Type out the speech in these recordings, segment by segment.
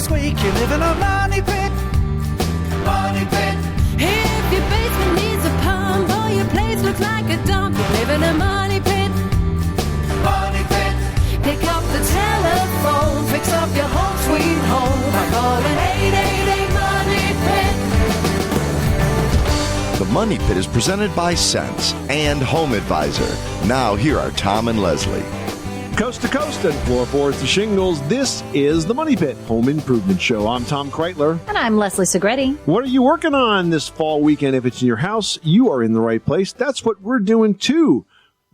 this week, you live in a money pit. Money pit. If your basement needs a pump or your place looks like a dump, you live in a money pit. Money pit. Pick up the telephone, fix up your home sweet home by calling 888 Money Pit. The Money Pit is presented by Sense and Home Advisor. Now, here are Tom and Leslie. Coast to coast and floorboards to shingles, this is the Money Pit Home Improvement Show. I'm Tom Kreitler. And I'm Leslie Segretti. What are you working on this fall weekend? If it's in your house, you are in the right place. That's what we're doing too.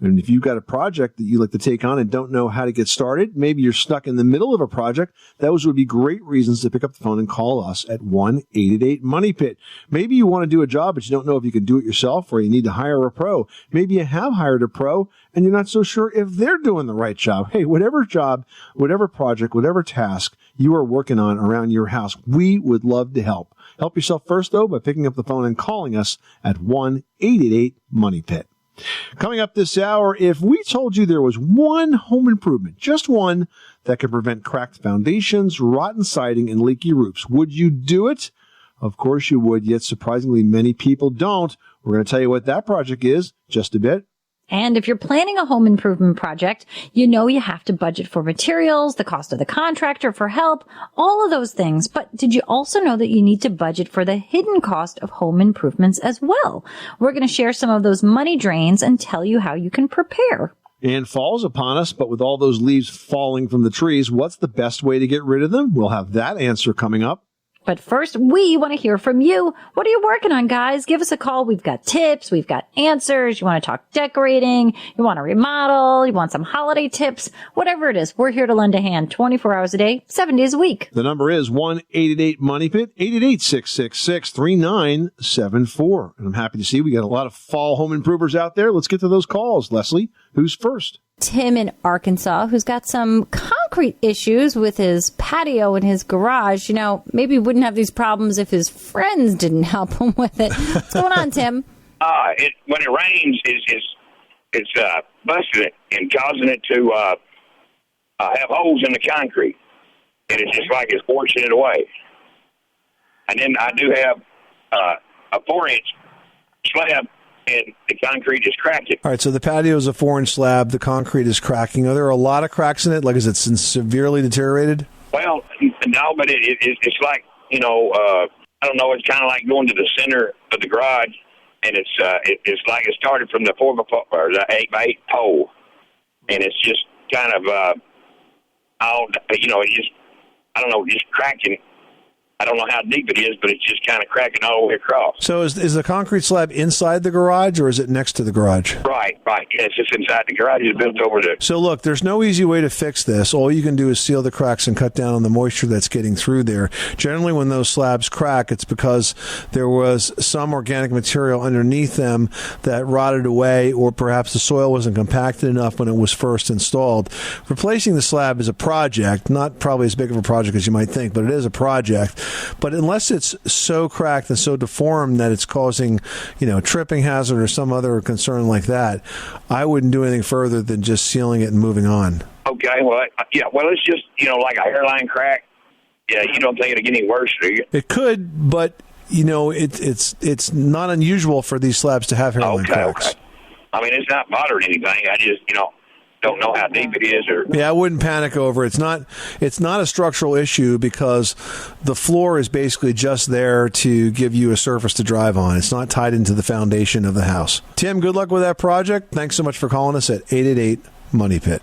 And if you've got a project that you like to take on and don't know how to get started, maybe you're stuck in the middle of a project, those would be great reasons to pick up the phone and call us at 1-888-MONEY-PIT. Maybe you want to do a job, but you don't know if you can do it yourself or you need to hire a pro. Maybe you have hired a pro and you're not so sure if they're doing the right job. Hey, whatever job, whatever project, whatever task you are working on around your house, we would love to help. Help yourself first, though, by picking up the phone and calling us at 1-888-MONEY-PIT. Coming up this hour, if we told you there was one home improvement, just one, that could prevent cracked foundations, rotten siding, and leaky roofs, would you do it? Of course you would, yet surprisingly many people don't. We're going to tell you what that project is just a bit. And if you're planning a home improvement project, you know you have to budget for materials, the cost of the contractor, for help, all of those things. But did you also know that you need to budget for the hidden cost of home improvements as well? We're going to share some of those money drains and tell you how you can prepare. And fall's upon us, but with all those leaves falling from the trees, what's the best way to get rid of them? We'll have that answer coming up. But first, we want to hear from you. What are you working on, guys? Give us a call. We've got tips. We've got answers. You want to talk decorating. You want to remodel. You want some holiday tips. Whatever it is, we're here to lend a hand 24 hours a day, 7 days a week. The number is 1-888-MONEY-PIT, 888-666-3974. And I'm happy to see we got a lot of fall home improvers out there. Let's get to those calls. Leslie, who's first? Tim in Arkansas, who's got some concrete issues with his patio and his garage. You know, maybe he wouldn't have these problems if his friends didn't help him with it. What's going on, Tim? When it rains, it's busting it and causing it to have holes in the concrete. And it's just like it's washing it away. And then I do have a 4-inch slab, and the concrete is cracking. All right, so the patio is a 4-inch slab. The concrete is cracking. Are there a lot of cracks in it? Like, is it severely deteriorated? Well, no, but it's like, you know, I don't know. It's kind of like going to the center of the garage, and it's like it started from the 4x4 or the 8x8 pole, and it's just kind of all, you know, just cracking. I don't know how deep it is, but it's just kind of cracking all the way across. So is the concrete slab inside the garage, or is it next to the garage? Right. Yeah, it's just inside the garage. It's built over there. So look, there's no easy way to fix this. All you can do is seal the cracks and cut down on the moisture that's getting through there. Generally, when those slabs crack, it's because there was some organic material underneath them that rotted away, or perhaps the soil wasn't compacted enough when it was first installed. Replacing the slab is a project, not probably as big of a project as you might think, but it is a project. But unless it's so cracked and so deformed that it's causing, you know, tripping hazard or some other concern like that, I wouldn't do anything further than just sealing it and moving on. Okay, well, it's just, you know, like a hairline crack. Yeah, you don't think it'll get any worse, do you? It could, but, you know, it's not unusual for these slabs to have hairline cracks. Okay. I mean, it's not bothering anything. I just, you know, don't know how deep it is. Yeah, I wouldn't panic over it. It's not a structural issue because the floor is basically just there to give you a surface to drive on. It's not tied into the foundation of the house. Tim, good luck with that project. Thanks so much for calling us at 888-MONEY-PIT.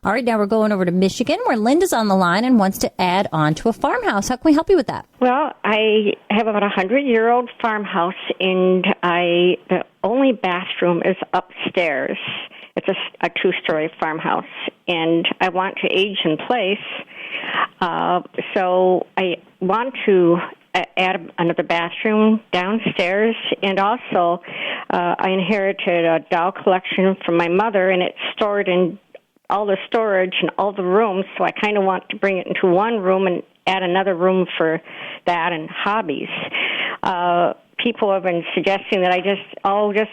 All right, now we're going over to Michigan, where Linda's on the line and wants to add on to a farmhouse. How can we help you with that? Well, I have about 100-year-old farmhouse, and the only bathroom is upstairs. It's a two-story farmhouse, and I want to age in place. So I want to add another bathroom downstairs, and also I inherited a doll collection from my mother, and it's stored in all the storage and all the rooms, so I kind of want to bring it into one room and add another room for that and hobbies. People have been suggesting that I'll just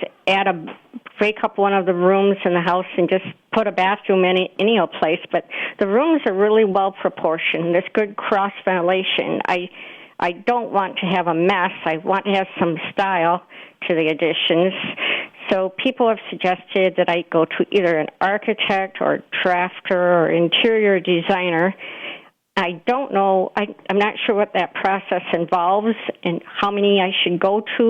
break up one of the rooms in the house and just put a bathroom in any old place. But the rooms are really well proportioned. There's good cross ventilation. I don't want to have a mess. I want to have some style to the additions. So people have suggested that I go to either an architect or drafter or interior designer. I don't know. I'm not sure what that process involves and how many I should go to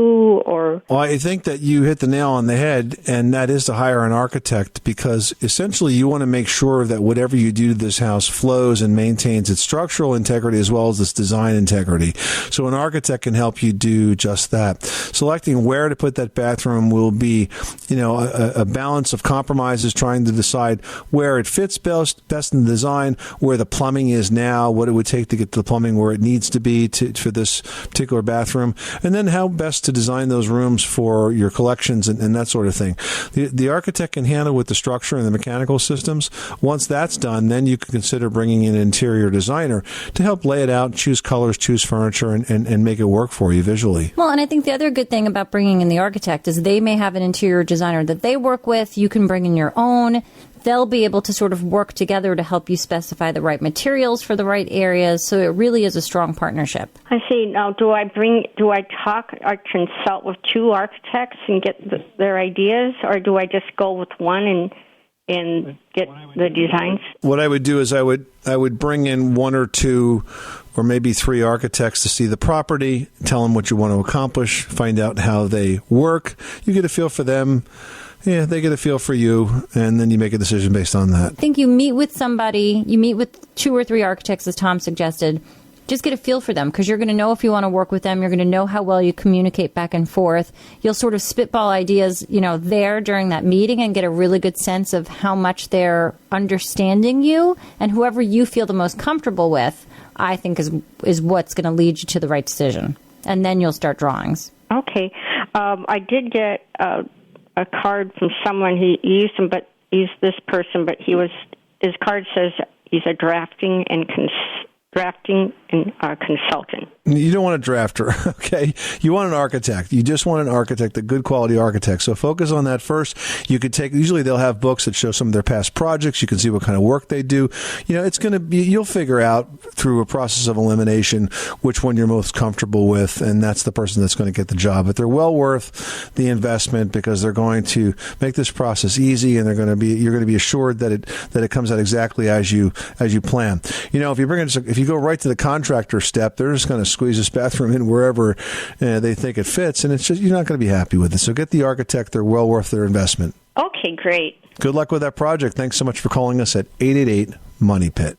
or... Well, I think that you hit the nail on the head, and that is to hire an architect, because essentially you want to make sure that whatever you do to this house flows and maintains its structural integrity as well as its design integrity. So an architect can help you do just that. Selecting where to put that bathroom will be, a balance of compromises, trying to decide where it fits best in the design, where the plumbing is now, what it would take to get the plumbing where it needs to be for this particular bathroom, and then how best to design those rooms for your collections and that sort of thing. The architect can handle with the structure and the mechanical systems. Once that's done, then you can consider bringing in an interior designer to help lay it out, choose colors, choose furniture, and make it work for you visually. Well, and I think the other good thing about bringing in the architect is they may have an interior designer that they work with. You can bring in your own. They'll be able to sort of work together to help you specify the right materials for the right areas. So it really is a strong partnership. I see. Now, do I talk or consult with two architects and get their ideas, or do I just go with one and get the designs? What I would do is I would bring in one or two or maybe three architects to see the property, tell them what you want to accomplish, find out how they work. You get a feel for them. Yeah, they get a feel for you, and then you make a decision based on that. I think you meet with somebody, you meet with 2 or 3 architects, as Tom suggested. Just get a feel for them, because you're going to know if you want to work with them. You're going to know how well you communicate back and forth. You'll sort of spitball ideas, there during that meeting and get a really good sense of how much they're understanding you. And whoever you feel the most comfortable with, I think, is what's going to lead you to the right decision. And then you'll start drawings. Okay. I did get a card from someone. He used him, but he's this person, but his card says he's a drafting and consultant. You don't want a drafter, okay? You want an architect. You just want an architect, a good quality architect. So focus on that first. You could usually they'll have books that show some of their past projects. You can see what kind of work they do. It's going to be, you'll figure out through a process of elimination which one you're most comfortable with, and that's the person that's going to get the job. But they're well worth the investment, because they're going to make this process easy, and you're going to be assured that it comes out exactly as you plan. If you go right to the contractor step, they're just going to squeeze this bathroom in wherever they think it fits, and it's just, you're not going to be happy with it. So get the architect. They're well worth their investment. Okay, great. Good luck with that project. Thanks so much for calling us at 888-MONEY-PIT.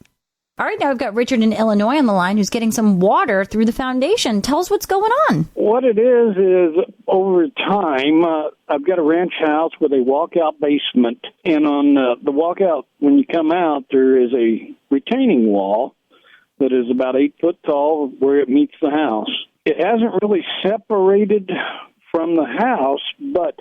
All right, now we've got Richard in Illinois on the line who's getting some water through the foundation. Tell us what's going on. What it is over time, I've got a ranch house with a walkout basement, and on the walkout, when you come out, there is a retaining wall that is about 8 foot tall where it meets the house. It hasn't really separated from the house, but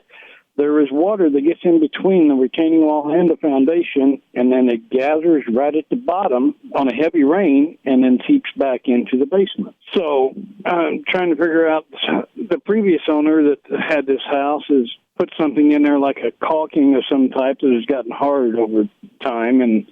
there is water that gets in between the retaining wall and the foundation, and then it gathers right at the bottom on a heavy rain and then seeps back into the basement. So I'm trying to figure out, the previous owner that had this house has put something in there like a caulking of some type that has gotten hard over time, and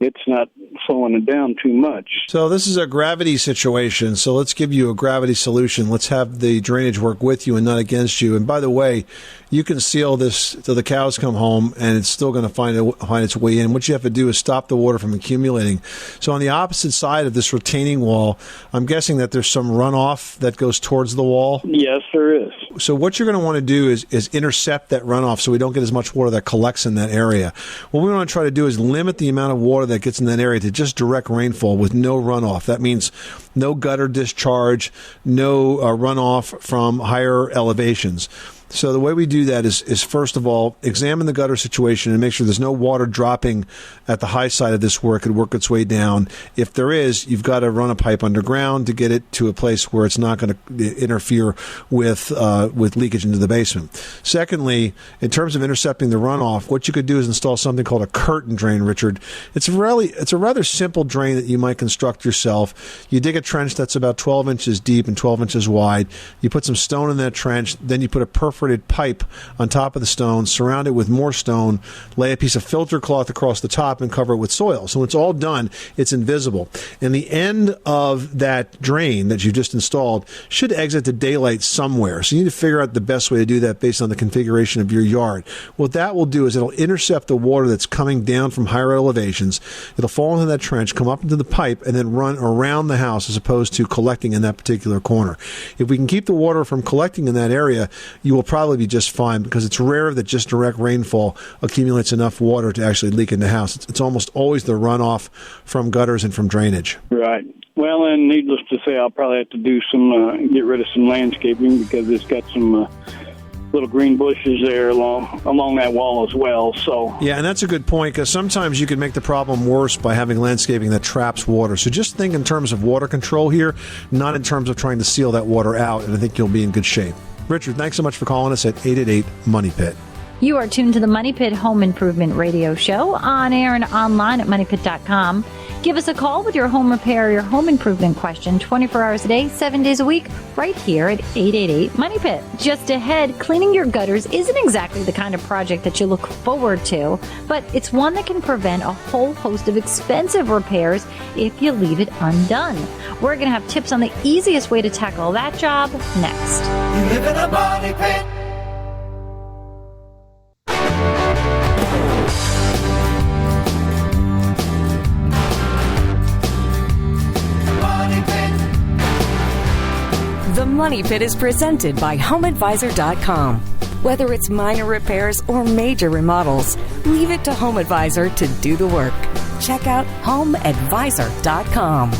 it's not slowing it down too much. So this is a gravity situation. So let's give you a gravity solution. Let's have the drainage work with you and not against you. And by the way, you can seal this till the cows come home, and it's still going to find its way in. What you have to do is stop the water from accumulating. So on the opposite side of this retaining wall, I'm guessing that there's some runoff that goes towards the wall. Yes, there is. So what you're going to want to do is intercept that runoff so we don't get as much water that collects in that area. What we want to try to do is limit the amount of water that gets in that area to just direct rainfall with no runoff. That means no gutter discharge, no runoff from higher elevations. So the way we do that is first of all, examine the gutter situation and make sure there's no water dropping at the high side of this where it could work its way down. If there is, you've got to run a pipe underground to get it to a place where it's not going to interfere with leakage into the basement. Secondly, in terms of intercepting the runoff, what you could do is install something called a curtain drain, Richard. It's a rather simple drain that you might construct yourself. You dig a trench that's about 12 inches deep and 12 inches wide. You put some stone in that trench, then you put a perforated pipe on top of the stone, surround it with more stone, lay a piece of filter cloth across the top, and cover it with soil. So when it's all done, it's invisible. And the end of that drain that you just installed should exit to daylight somewhere. So you need to figure out the best way to do that based on the configuration of your yard. What that will do is it'll intercept the water that's coming down from higher elevations. It'll fall into that trench, come up into the pipe, and then run around the house as opposed to collecting in that particular corner. If we can keep the water from collecting in that area, you will probably be just fine, because it's rare that just direct rainfall accumulates enough water to actually leak in the house. It's almost always the runoff from gutters and from drainage. Right. Well, and needless to say, I'll probably have to do get rid of some landscaping, because it's got some little green bushes there along that wall as well. So yeah, and that's a good point, because sometimes you can make the problem worse by having landscaping that traps water. So just think in terms of water control here, not in terms of trying to seal that water out, and I think you'll be in good shape. Richard, thanks so much for calling us at 888-MONEY-PIT. You are tuned to the Money Pit Home Improvement Radio Show, on air and online at MoneyPit.com. Give us a call with your home repair or your home improvement question 24 hours a day, 7 days a week, right here at 888-MONEY-PIT. Just ahead, cleaning your gutters isn't exactly the kind of project that you look forward to, but it's one that can prevent a whole host of expensive repairs if you leave it undone. We're going to have tips on the easiest way to tackle that job next. You live in a money pit. The Money Pit is presented by HomeAdvisor.com. Whether it's minor repairs or major remodels, leave it to HomeAdvisor to do the work. Check out HomeAdvisor.com.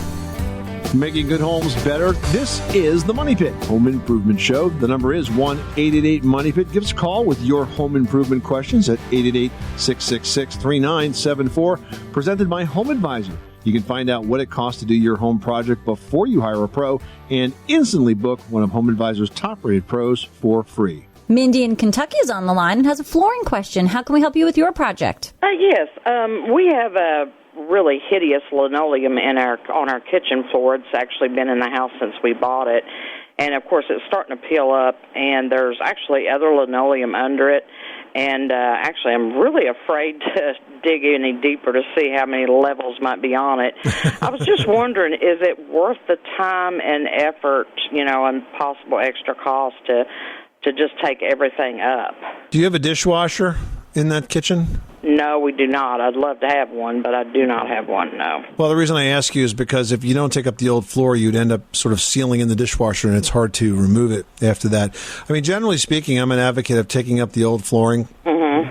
Making good homes better. This is the Money Pit Home Improvement Show. The number is 1-888-MONEY-PIT. Give us a call with your home improvement questions at 888-666-3974. Presented by Home Advisor. You can find out what it costs to do your home project before you hire a pro and instantly book one of Home Advisor's top-rated pros for free. Mindy in Kentucky is on the line and has a flooring question. How can we help you with your project? Yes. We have a really hideous linoleum on our kitchen floor. It's actually been in the house since we bought it. And, of course, it's starting to peel up, and there's actually other linoleum under it. And actually, I'm really afraid to dig any deeper to see how many levels might be on it. I was just wondering, is it worth the time and effort, and possible extra cost to just take everything up? Do you have a dishwasher in that kitchen? No, we do not. I'd love to have one, but I do not have one, no. Well, the reason I ask you is because if you don't take up the old floor, you'd end up sort of sealing in the dishwasher, and it's hard to remove it after that. I mean, generally speaking, I'm an advocate of taking up the old flooring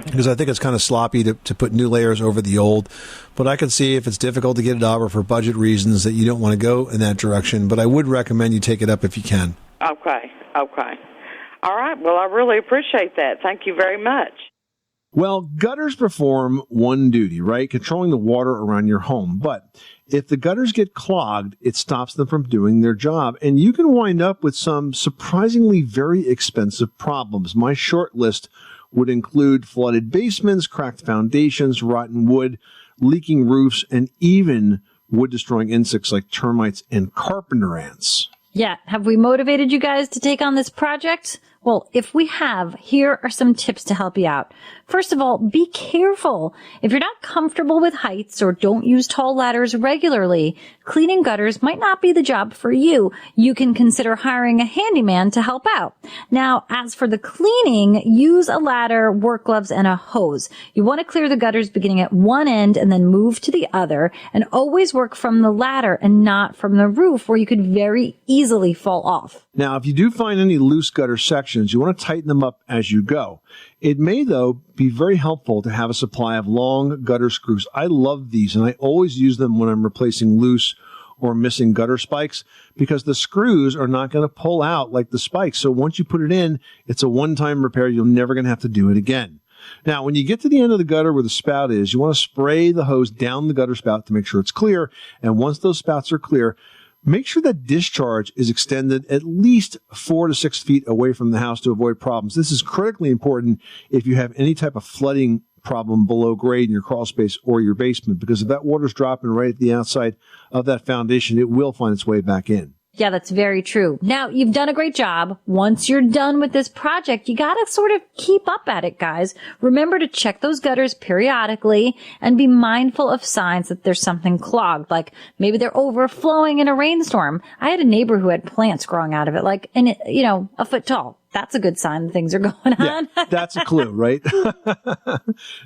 because I think it's kind of sloppy to put new layers over the old. But I can see if it's difficult to get it up or for budget reasons that you don't want to go in that direction. But I would recommend you take it up if you can. Okay. All right. Well, I really appreciate that. Thank you very much. Well, gutters perform one duty, right? Controlling the water around your home. But if the gutters get clogged, it stops them from doing their job. And you can wind up with some surprisingly very expensive problems. My short list would include flooded basements, cracked foundations, rotten wood, leaking roofs, and even wood-destroying insects like termites and carpenter ants. Yeah. Have we motivated you guys to take on this project? Well, if we have, here are some tips to help you out. First of all, be careful. If you're not comfortable with heights or don't use tall ladders regularly, cleaning gutters might not be the job for you. You can consider hiring a handyman to help out. Now, as for the cleaning, use a ladder, work gloves, and a hose. You want to clear the gutters beginning at one end and then move to the other, and always work from the ladder and not from the roof, where you could very easily fall off. Now, if you do find any loose gutter sections, you want to tighten them up as you go. It may, though, be very helpful to have a supply of long gutter screws. I love these, and I always use them when I'm replacing loose or missing gutter spikes, because the screws are not going to pull out like the spikes. So once you put it in, it's a one-time repair. You're never going to have to do it again. Now, when you get to the end of the gutter where the spout is, you want to spray the hose down the gutter spout to make sure it's clear. And once those spouts are clear, make sure that discharge is extended at least 4 to 6 feet away from the house to avoid problems. This is critically important if you have any type of flooding problem below grade in your crawl space or your basement, because if that water's dropping right at the outside of that foundation, it will find its way back in. Yeah, that's very true. Now, you've done a great job. Once you're done with this project, you gotta sort of keep up at it, guys. Remember to check those gutters periodically and be mindful of signs that there's something clogged, like maybe they're overflowing in a rainstorm. I had a neighbor who had plants growing out of it, like, a foot tall. That's a good sign that things are going on. Yeah, that's a clue, right?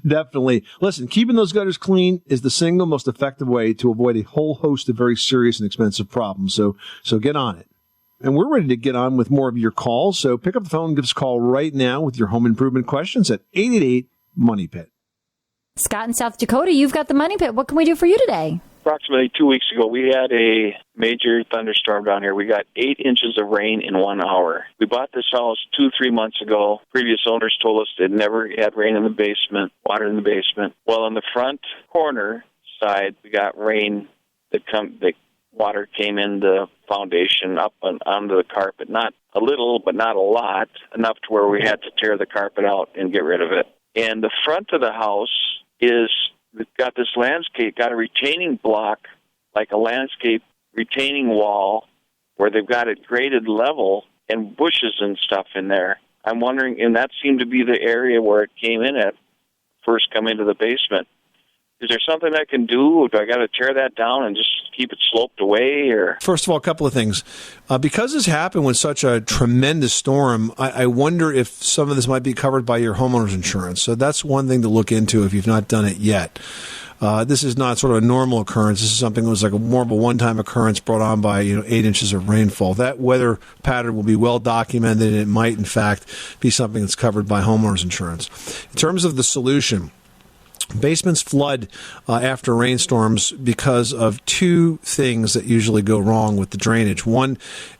Definitely. Listen, keeping those gutters clean is the single most effective way to avoid a whole host of very serious and expensive problems. So get on it. And we're ready to get on with more of your calls. So pick up the phone and give us a call right now with your home improvement questions at 888-MONEY-PIT. Scott in South Dakota, you've got the Money Pit. What can we do for you today? Approximately 2 weeks ago, we had a major thunderstorm down here. We got 8 inches of rain in 1 hour. We bought this house 2-3 months ago. Previous owners told us they'd never had rain in the basement, water in the basement. Well, on the front corner side, we got rain the water came in the foundation up and onto the carpet. Not a little, but not a lot, enough to where we had to tear the carpet out and get rid of it. And the front of the house we've got this landscape, got a retaining block, like a landscape retaining wall, where they've got it graded level and bushes and stuff in there. I'm wondering, and that seemed to be the area where it came in at, first come into the basement. Is there something I can do? Do I got to tear that down and just keep it sloped away? Or First of all, a couple of things. Because this happened with such a tremendous storm, I wonder if some of this might be covered by your homeowner's insurance. So that's one thing to look into if you've not done it yet. This is not sort of a normal occurrence. This is something that was like more of a one-time occurrence brought on by 8 inches of rainfall. That weather pattern will be well documented, and it might, in fact, be something that's covered by homeowner's insurance. In terms of the solution, basements flood after rainstorms because of two things that usually go wrong with the drainage. One,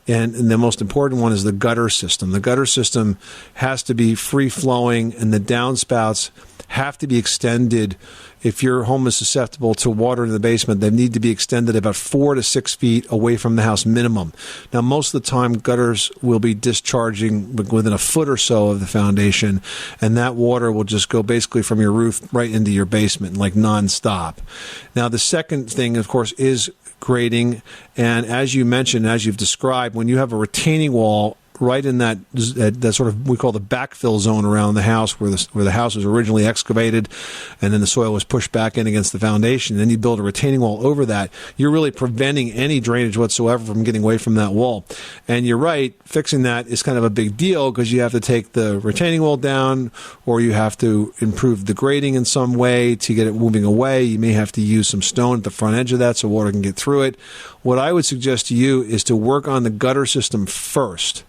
and the most important one, is the gutter system. The gutter system has to be free-flowing, and the downspouts have to be extended. If your home is susceptible to water in the basement, they need to be extended about 4 to 6 feet away from the house minimum. Now, most of the time, gutters will be discharging within a foot or so of the foundation, and that water will just go basically from your roof right into your basement, like nonstop. Now, the second thing, of course, is grading. And as you mentioned, as you've described, when you have a retaining wall right in that sort of, we call the backfill zone around the house, where the house was originally excavated and then the soil was pushed back in against the foundation, and then you build a retaining wall over that, you're really preventing any drainage whatsoever from getting away from that wall. And you're right, fixing that is kind of a big deal, because you have to take the retaining wall down, or you have to improve the grading in some way to get it moving away. You may have to use some stone at the front edge of that so water can get through it. What I would suggest to you is to work on the gutter system first,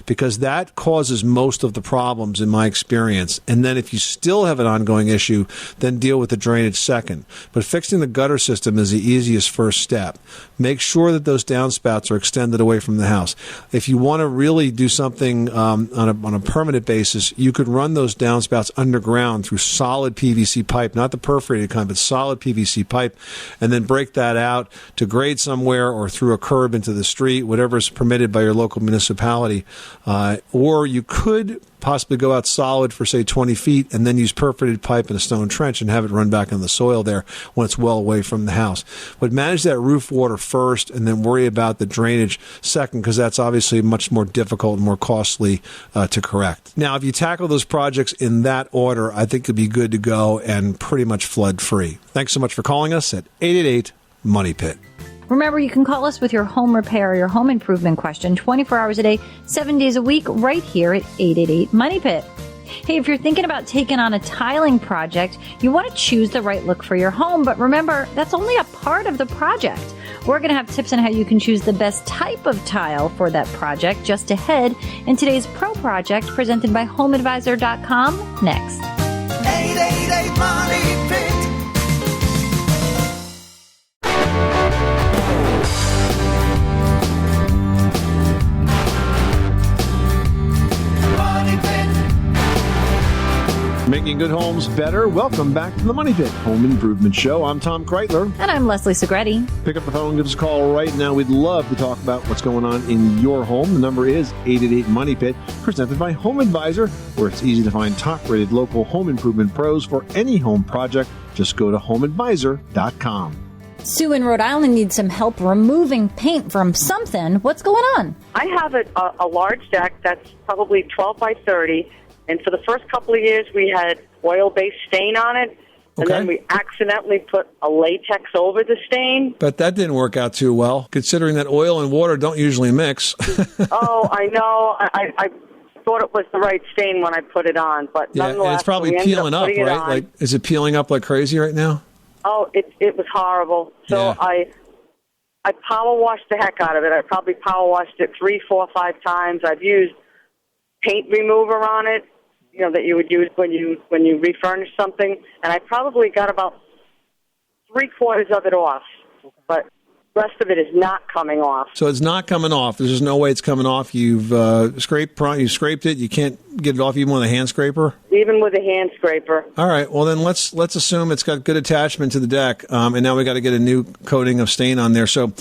because that causes most of the problems in my experience. And then if you still have an ongoing issue, then deal with the drainage second. But fixing the gutter system is the easiest first step. Make sure that those downspouts are extended away from the house. If you want to really do something on a permanent basis, you could run those downspouts underground through solid PVC pipe, not the perforated kind, but solid PVC pipe, and then break that out to grade somewhere or through a curb into the street, whatever is permitted by your local municipality. Or you could possibly go out solid for, say, 20 feet and then use perforated pipe in a stone trench and have it run back in the soil there when it's well away from the house. But manage that roof water first and then worry about the drainage second, because that's obviously much more difficult and more costly to correct. Now, if you tackle those projects in that order, I think you'll be good to go and pretty much flood-free. Thanks so much for calling us at 888-MONEY-PIT. Remember, you can call us with your home repair or your home improvement question 24 hours a day, 7 days a week, right here at 888-MONEY-PIT. Hey, if you're thinking about taking on a tiling project, you want to choose the right look for your home, but remember, that's only a part of the project. We're going to have tips on how you can choose the best type of tile for that project just ahead in today's Pro Project, presented by HomeAdvisor.com, next. 888-MONEY-PIT. Making good homes better. Welcome back to the Money Pit Home Improvement Show. I'm Tom Kreitler. And I'm Leslie Segretti. Pick up the phone, give us a call right now. We'd love to talk about what's going on in your home. The number is 888-MONEY-PIT, presented by Home Advisor, where it's easy to find top-rated local home improvement pros for any home project. Just go to homeadvisor.com. Sue in Rhode Island needs some help removing paint from something. What's going on? I have a large deck that's probably 12 by 30, and for the first couple of years we had oil-based stain on it, and then we accidentally put a latex over the stain. But that didn't work out too well, considering that oil and water don't usually mix. Oh, I know. I thought it was the right stain when I put it on, but nonetheless, and it's probably we peeling up, ended right? Like, is it peeling up like crazy right now? Oh, it was horrible. So I power washed the heck out of it. I probably power washed it 3, 4, 5 times. I've used paint remover on it, that you would use when you refurnish something, and I probably got about 3/4 of it off, but the rest of it is not coming off. So it's not coming off. There's no way it's coming off. You've scraped it. You can't get it off even with a hand scraper? Even with a hand scraper. All right. Well, then let's assume it's got good attachment to the deck, and now we got to get a new coating of stain on there. So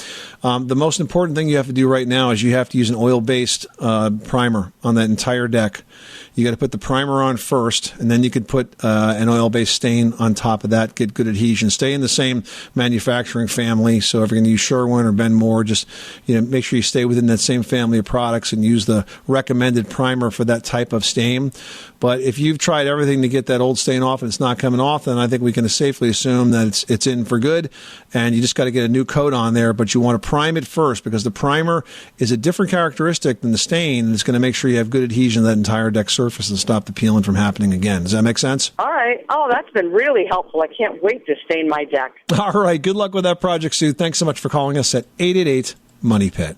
the most important thing you have to do right now is you have to use an oil-based primer on that entire deck. You got to put the primer on first, and then you could put an oil-based stain on top of that, get good adhesion. Stay in the same manufacturing family. So if you're going to use Sherwin or Benmore, just make sure you stay within that same family of products and use the recommended primer for that type of stain. But if you've tried everything to get that old stain off and it's not coming off, then I think we can safely assume that it's in for good, and you just got to get a new coat on there. But you want to prime it first, because the primer is a different characteristic than the stain, and it's going to make sure you have good adhesion to that entire deck surface and stop the peeling from happening again. Does that make sense? All right. Oh, that's been really helpful. I can't wait to stain my deck. All right. Good luck with that project, Sue. Thanks so much for calling us at 888-MONEY-PIT.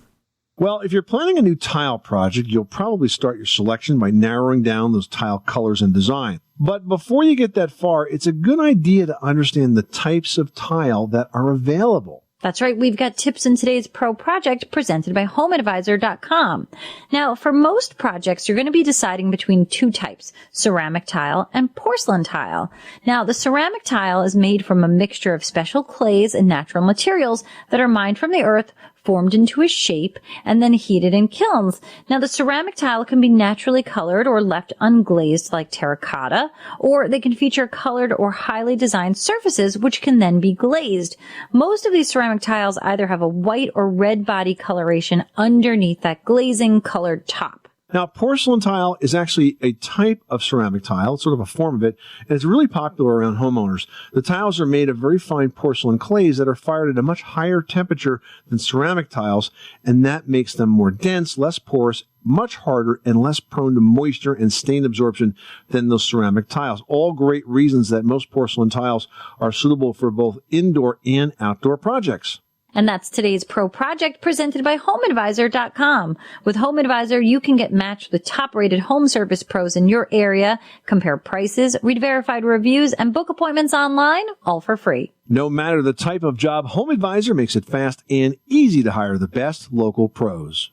Well, if you're planning a new tile project, you'll probably start your selection by narrowing down those tile colors and design. But before you get that far, it's a good idea to understand the types of tile that are available. That's right. We've got tips in today's Pro Project presented by HomeAdvisor.com. Now, for most projects, you're going to be deciding between 2 types, ceramic tile and porcelain tile. Now, the ceramic tile is made from a mixture of special clays and natural materials that are mined from the earth, formed into a shape, and then heated in kilns. Now, the ceramic tile can be naturally colored or left unglazed like terracotta, or they can feature colored or highly designed surfaces which can then be glazed. Most of these ceramic tiles either have a white or red body coloration underneath that glazing colored top. Now, porcelain tile is actually a type of ceramic tile. It's sort of a form of it, and it's really popular around homeowners. The tiles are made of very fine porcelain clays that are fired at a much higher temperature than ceramic tiles, and that makes them more dense, less porous, much harder, and less prone to moisture and stain absorption than those ceramic tiles. All great reasons that most porcelain tiles are suitable for both indoor and outdoor projects. And that's today's Pro Project presented by HomeAdvisor.com. With HomeAdvisor, you can get matched with top-rated home service pros in your area, compare prices, read verified reviews, and book appointments online, all for free. No matter the type of job, HomeAdvisor makes it fast and easy to hire the best local pros.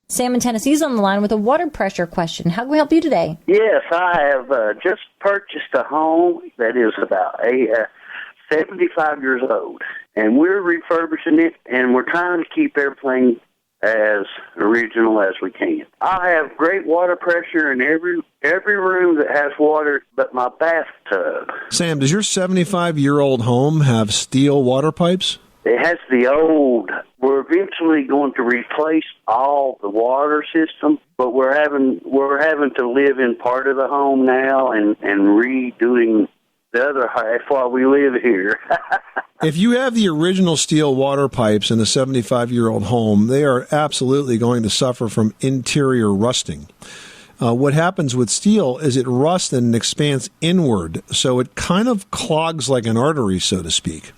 Sam in Tennessee is on the line with a water pressure question. How can we help you today? Yes, I have just purchased a home that is about 75 years old, and we're refurbishing it, and we're trying to keep everything as original as we can. I have great water pressure in every room that has water but my bathtub. Sam, does your 75-year-old home have steel water pipes? It has the old. We're eventually going to replace all the water system, but we're having to live in part of the home now and redoing the other half while we live here. If you have the original steel water pipes in a 75-year-old home, they are absolutely going to suffer from interior rusting. What happens with steel is it rusts and expands inward, so it kind of clogs like an artery, so to speak.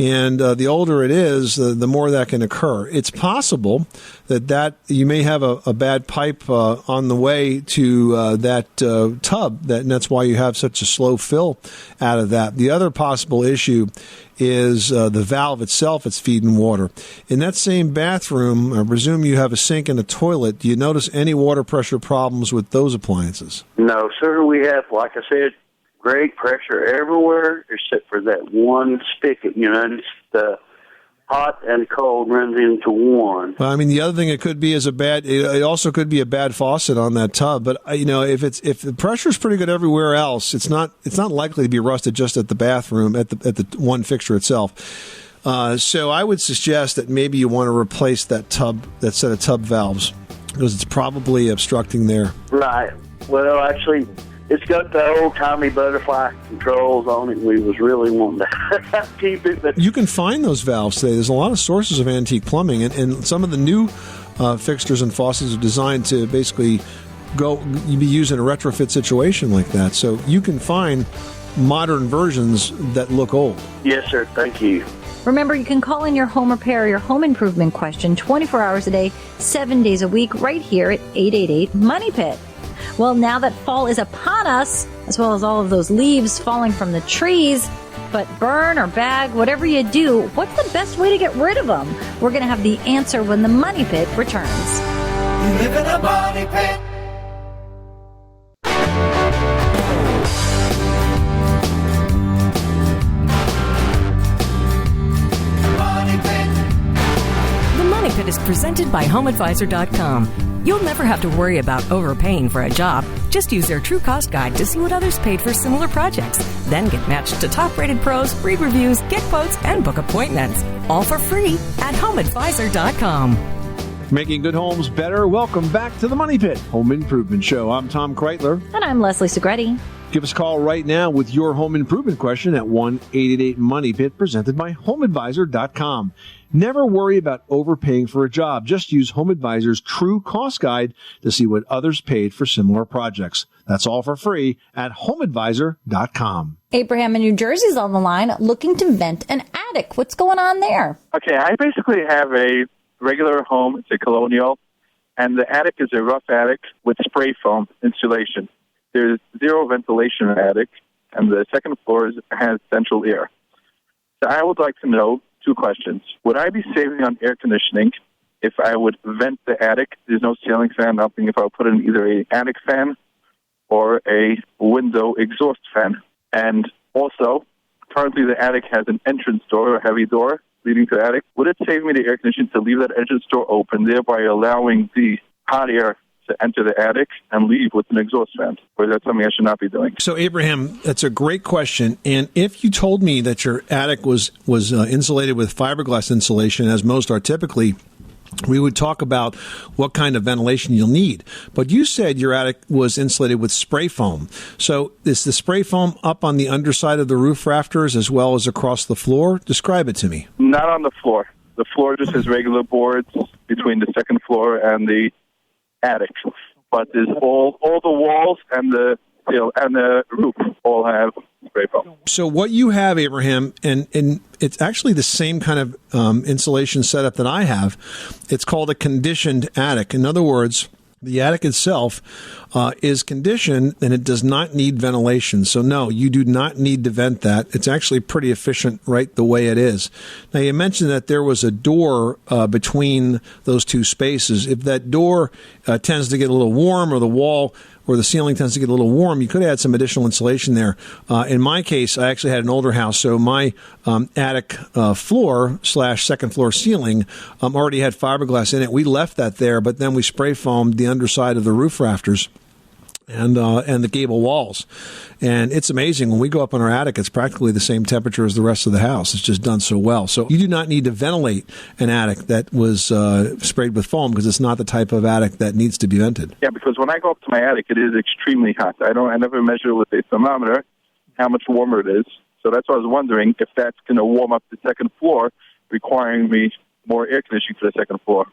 And the older it is, the more that can occur. It's possible that you may have a bad pipe on the way to that tub, and that's why you have such a slow fill out of that. The other possible issue is the valve itself that's feeding water. In that same bathroom, I presume you have a sink and a toilet. Do you notice any water pressure problems with those appliances? No, sir. We have, like I said, great pressure everywhere except for that one spigot. And it's the hot and cold runs into one. Well, I mean, the other thing it could be is it also could be a bad faucet on that tub. But if the pressure is pretty good everywhere else, it's not likely to be rusted just at the bathroom at the one fixture itself. So I would suggest that maybe you want to replace that set of tub valves, because it's probably obstructing there. Right. Well, actually, it's got the old-timey butterfly controls on it. We was really wanting to keep it. But you can find those valves today. There's a lot of sources of antique plumbing, and some of the new fixtures and faucets are designed to basically be used in a retrofit situation like that. So you can find modern versions that look old. Yes, sir. Thank you. Remember, you can call in your home repair or your home improvement question 24 hours a day, 7 days a week, right here at 888-MONEY-PIT. Well, now that fall is upon us, as well as all of those leaves falling from the trees, but burn or bag, whatever you do, what's the best way to get rid of them? We're going to have the answer when the Money Pit returns. You live in a money pit. The Money Pit is presented by HomeAdvisor.com. You'll never have to worry about overpaying for a job. Just use their True Cost Guide to see what others paid for similar projects. Then get matched to top-rated pros, read reviews, get quotes, and book appointments. All for free at HomeAdvisor.com. Making good homes better. Welcome back to the Money Pit Home Improvement Show. I'm Tom Kreitler. And I'm Leslie Segretti. Give us a call right now with your home improvement question at 1-888-MONEY-PIT, presented by HomeAdvisor.com. Never worry about overpaying for a job. Just use Home Advisor's True Cost Guide to see what others paid for similar projects. That's all for free at HomeAdvisor.com. Abraham in New Jersey is on the line looking to vent an attic. What's going on there? Okay, I basically have a regular home. It's a colonial, and the attic is a rough attic with spray foam insulation. There's zero ventilation in the attic, and the second floor has central air. So I would like to know two questions. Would I be saving on air conditioning if I would vent the attic? There's no ceiling fan. I'm thinking if I would put in either an attic fan or a window exhaust fan. And also, currently the attic has an entrance door, a heavy door leading to the attic. Would it save me the air conditioning to leave that entrance door open, thereby allowing the hot air to enter the attic and leave with an exhaust fan? Or is that something I should not be doing? So, Abraham, that's a great question. And if you told me that your attic was insulated with fiberglass insulation, as most are typically, we would talk about what kind of ventilation you'll need. But you said your attic was insulated with spray foam. So is the spray foam up on the underside of the roof rafters as well as across the floor? Describe it to me. Not on the floor. The floor just has regular boards between the second floor and the attic. But there's all the walls and the roof all have spray foam. So what you have, Abraham, and it's actually the same kind of insulation setup that I have. It's called a conditioned attic. In other words, the attic itself is conditioned, and it does not need ventilation. So, no, you do not need to vent that. It's actually pretty efficient right the way it is. Now, you mentioned that there was a door between those two spaces. If that door tends to get a little warm, or the wall or the ceiling tends to get a little warm, you could add some additional insulation there. In my case, I actually had an older house, so my attic floor / second floor ceiling already had fiberglass in it. We left that there, but then we spray foamed the underside of the roof rafters and the gable walls. And it's amazing. When we go up in our attic, it's practically the same temperature as the rest of the house. It's just done so well. So you do not need to ventilate an attic that was sprayed with foam, because it's not the type of attic that needs to be vented. Yeah, because when I go up to my attic, it is extremely hot. I never measure with a thermometer how much warmer it is. So that's why I was wondering if that's going to warm up the second floor, requiring me more air conditioning for the second floor.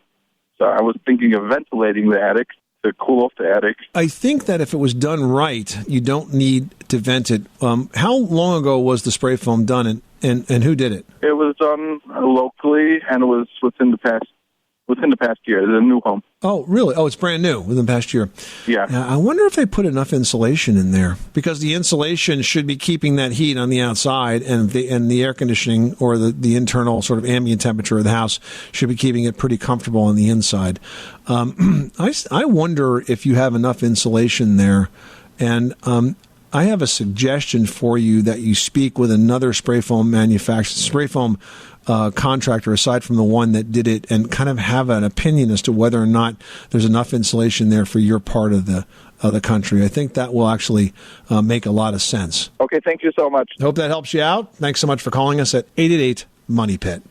So I was thinking of ventilating the attic to cool off the attic. I think that if it was done right, you don't need to vent it. How long ago was the spray foam done, And who did it? It was done locally, and it was within the past year. It's a new home. Oh, really? Oh, it's brand new within the past year. Yeah. I wonder if they put enough insulation in there, because the insulation should be keeping that heat on the outside, and the air conditioning or the internal sort of ambient temperature of the house should be keeping it pretty comfortable on the inside. I wonder if you have enough insulation there, and I have a suggestion for you that you speak with another spray foam contractor aside from the one that did it, and kind of have an opinion as to whether or not there's enough insulation there for your part of the country. I think that will actually make a lot of sense. Okay, thank you so much. Hope that helps you out. Thanks so much for calling us at 888 Money Pit.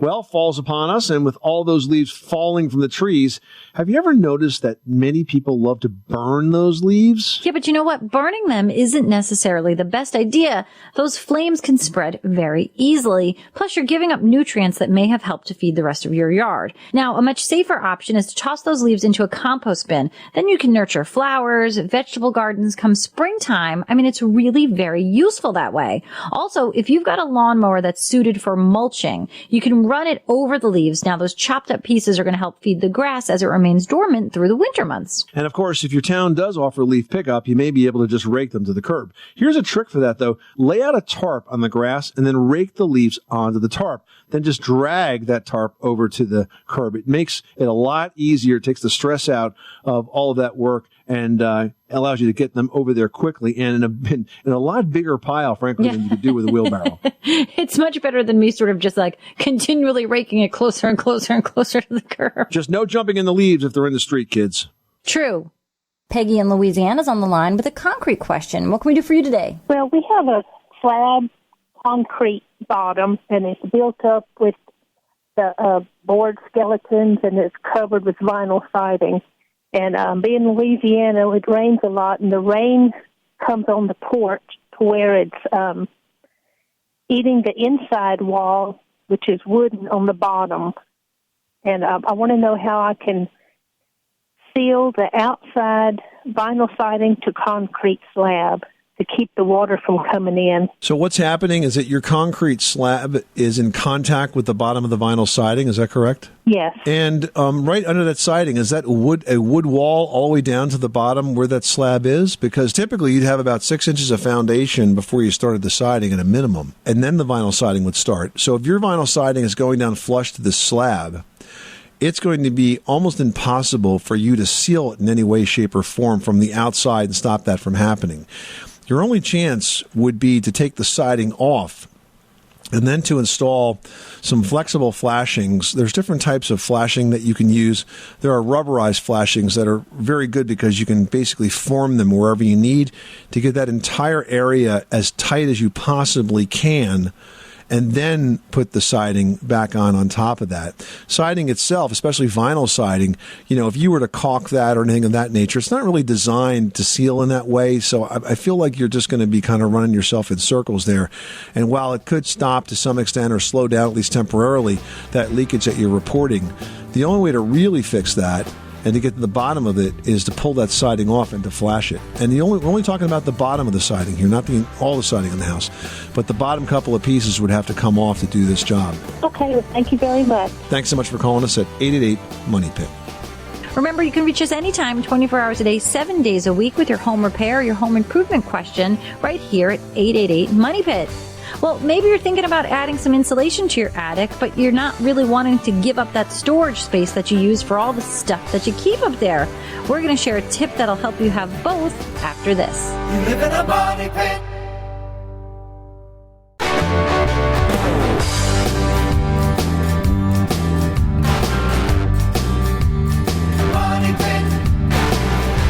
Well, fall's upon us, and with all those leaves falling from the trees, have you ever noticed that many people love to burn those leaves? Yeah, but you know what? Burning them isn't necessarily the best idea. Those flames can spread very easily. Plus, you're giving up nutrients that may have helped to feed the rest of your yard. Now, a much safer option is to toss those leaves into a compost bin. Then you can nurture flowers, vegetable gardens come springtime. I mean, it's really very useful that way. Also, if you've got a lawnmower that's suited for mulching, you can run it over the leaves. Now, those chopped up pieces are going to help feed the grass as it remains dormant through the winter months. And of course, if your town does offer leaf pickup, you may be able to just rake them to the curb. Here's a trick for that, though. Lay out a tarp on the grass and then rake the leaves onto the tarp. Then just drag that tarp over to the curb. It makes it a lot easier. It takes the stress out of all of that work, and allows you to get them over there quickly and in a lot bigger pile, frankly, than you could do with a wheelbarrow. It's much better than me sort of just like continually raking it closer and closer and closer to the curb. Just no jumping in the leaves if they're in the street, kids. True. Peggy in Louisiana's on the line with a concrete question. What can we do for you today? Well, we have a slab concrete bottom, and it's built up with the board skeletons, and it's covered with vinyl siding. And being in Louisiana, it rains a lot, and the rain comes on the porch to where it's eating the inside wall, which is wooden on the bottom. And I want to know how I can seal the outside vinyl siding to concrete slab to keep the water from coming in. So what's happening is that your concrete slab is in contact with the bottom of the vinyl siding. Is that correct? Yes. And right under that siding, is that a wood wall all the way down to the bottom where that slab is? Because typically you'd have about 6 inches of foundation before you started the siding at a minimum, and then the vinyl siding would start. So if your vinyl siding is going down flush to the slab, it's going to be almost impossible for you to seal it in any way, shape, or form from the outside and stop that from happening. Your only chance would be to take the siding off and then to install some flexible flashings. There's different types of flashing that you can use. There are rubberized flashings that are very good because you can basically form them wherever you need to get that entire area as tight as you possibly can, and then put the siding back on top of that. Siding itself, especially vinyl siding, if you were to caulk that or anything of that nature, it's not really designed to seal in that way. So I feel like you're just going to be kind of running yourself in circles there. And while it could stop to some extent or slow down, at least temporarily, that leakage that you're reporting, the only way to really fix that and to get to the bottom of it is to pull that siding off and to flash it. And we're only talking about the bottom of the siding here, not all the siding in the house. But the bottom couple of pieces would have to come off to do this job. Okay, well, thank you very much. Thanks so much for calling us at 888 Money Pit. Remember, you can reach us anytime, 24 hours a day, 7 days a week with your home repair, your home improvement question right here at 888 Money Pit. Well, maybe you're thinking about adding some insulation to your attic, but you're not really wanting to give up that storage space that you use for all the stuff that you keep up there. We're going to share a tip that'll help you have both after this. You live in a money pit.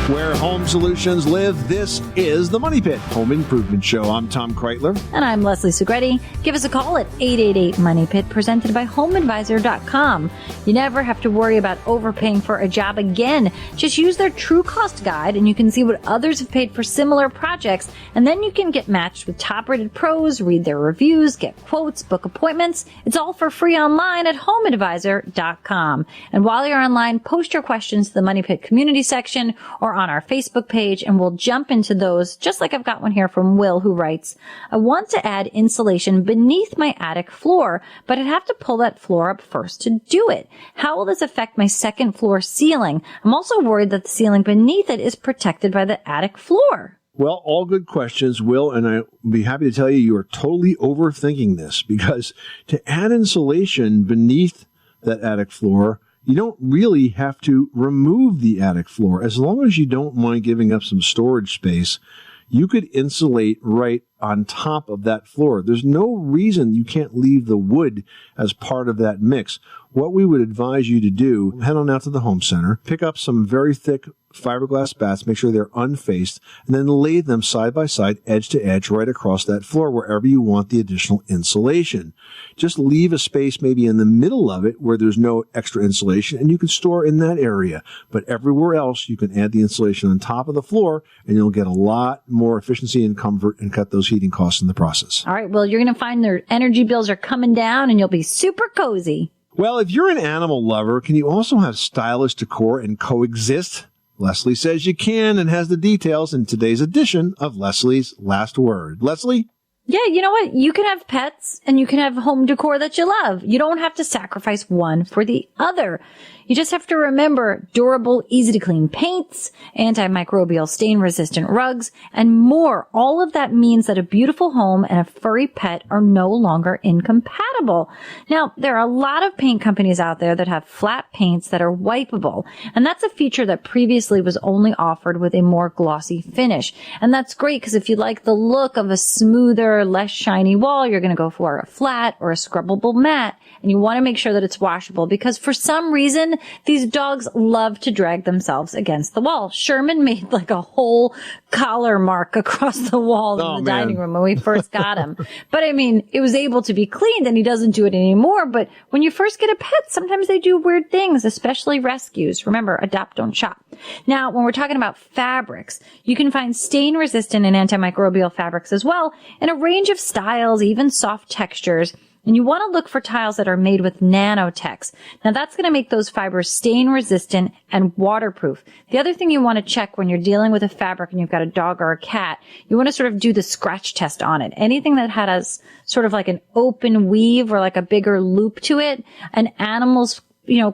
Where home solutions live, this is the Money Pit Home Improvement Show. I'm Tom Kreitler. And I'm Leslie Segretti. Give us a call at 888 Money Pit, presented by HomeAdvisor.com. You never have to worry about overpaying for a job again. Just use their True Cost Guide and you can see what others have paid for similar projects. And then you can get matched with top-rated pros, read their reviews, get quotes, book appointments. It's all for free online at HomeAdvisor.com. And while you're online, post your questions to the Money Pit community section or on our Facebook Facebook page, and we'll jump into those, just like I've got one here from Will, who writes, I want to add insulation beneath my attic floor, but I'd have to pull that floor up first to do it. How will this affect my second floor ceiling? I'm also worried that the ceiling beneath it is protected by the attic floor. Well, all good questions, Will, and I'll be happy to tell you are totally overthinking this, because to add insulation beneath that attic floor, you don't really have to remove the attic floor. As long as you don't mind giving up some storage space, you could insulate right on top of that floor. There's no reason you can't leave the wood as part of that mix. What we would advise you to do, head on out to the home center, pick up some very thick fiberglass bats, make sure they're unfaced, and then lay them side by side, edge to edge, right across that floor wherever you want the additional insulation. Just leave a space maybe in the middle of it where there's no extra insulation, and you can store in that area. But everywhere else, you can add the insulation on top of the floor, and you'll get a lot more efficiency and comfort and cut those heating costs in the process. All right, well, you're going to find their energy bills are coming down, and you'll be super cozy. Well, if you're an animal lover, can you also have stylish decor and coexist? Leslie says you can, and has the details in today's edition of Leslie's Last Word. Leslie? Yeah, you know what? You can have pets and you can have home decor that you love. You don't have to sacrifice one for the other. You just have to remember durable, easy to clean paints, antimicrobial stain resistant rugs, and more. All of that means that a beautiful home and a furry pet are no longer incompatible. Now, there are a lot of paint companies out there that have flat paints that are wipeable, and that's a feature that previously was only offered with a more glossy finish. And that's great because if you like the look of a smoother, less shiny wall, you're going to go for a flat or a scrubbable matte, and you want to make sure that it's washable because for some reason, these dogs love to drag themselves against the wall. Sherman made like a whole collar mark across the wall in the dining room when we first got him. But I mean, it was able to be cleaned and he doesn't do it anymore. But when you first get a pet, sometimes they do weird things, especially rescues. Remember, adopt, don't shop. Now, when we're talking about fabrics, you can find stain resistant and antimicrobial fabrics as well in a range of styles, even soft textures. And you want to look for tiles that are made with Nanotex. Now that's going to make those fibers stain resistant and waterproof. The other thing you want to check when you're dealing with a fabric and you've got a dog or a cat, you want to sort of do the scratch test on it. Anything that has sort of like an open weave or like a bigger loop to it, an animal's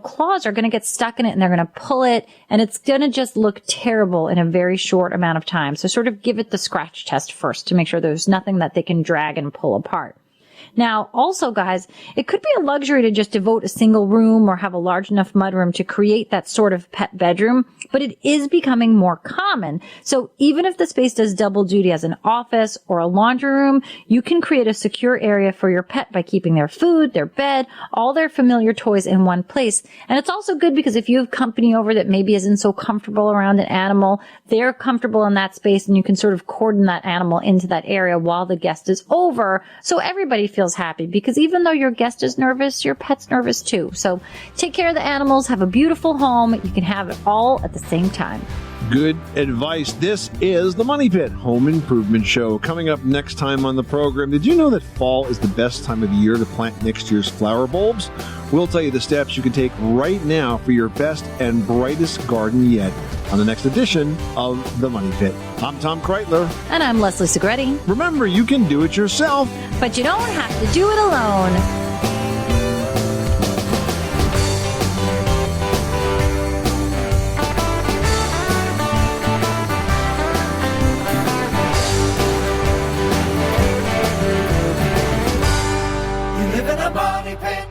claws are going to get stuck in it and they're going to pull it and it's going to just look terrible in a very short amount of time. So sort of give it the scratch test first to make sure there's nothing that they can drag and pull apart. Now, also, guys, it could be a luxury to just devote a single room or have a large enough mudroom to create that sort of pet bedroom, but it is becoming more common. So even if the space does double duty as an office or a laundry room, you can create a secure area for your pet by keeping their food, their bed, all their familiar toys in one place. And it's also good because if you have company over that maybe isn't so comfortable around an animal, they're comfortable in that space and you can sort of cordon that animal into that area while the guest is over. So everybody feels happy because even though your guest is nervous, your pet's nervous too. So take care of the animals, have a beautiful home. You can have it all at the same time. Good advice. This is the Money Pit Home Improvement Show. Coming up next time on the program, did you know that fall is the best time of the year to plant next year's flower bulbs? We'll tell you the steps you can take right now for your best and brightest garden yet on the next edition of The Money Pit. I'm Tom Kreitler. And I'm Leslie Segretti. Remember, you can do it yourself, but you don't have to do it alone. You live in a money pit.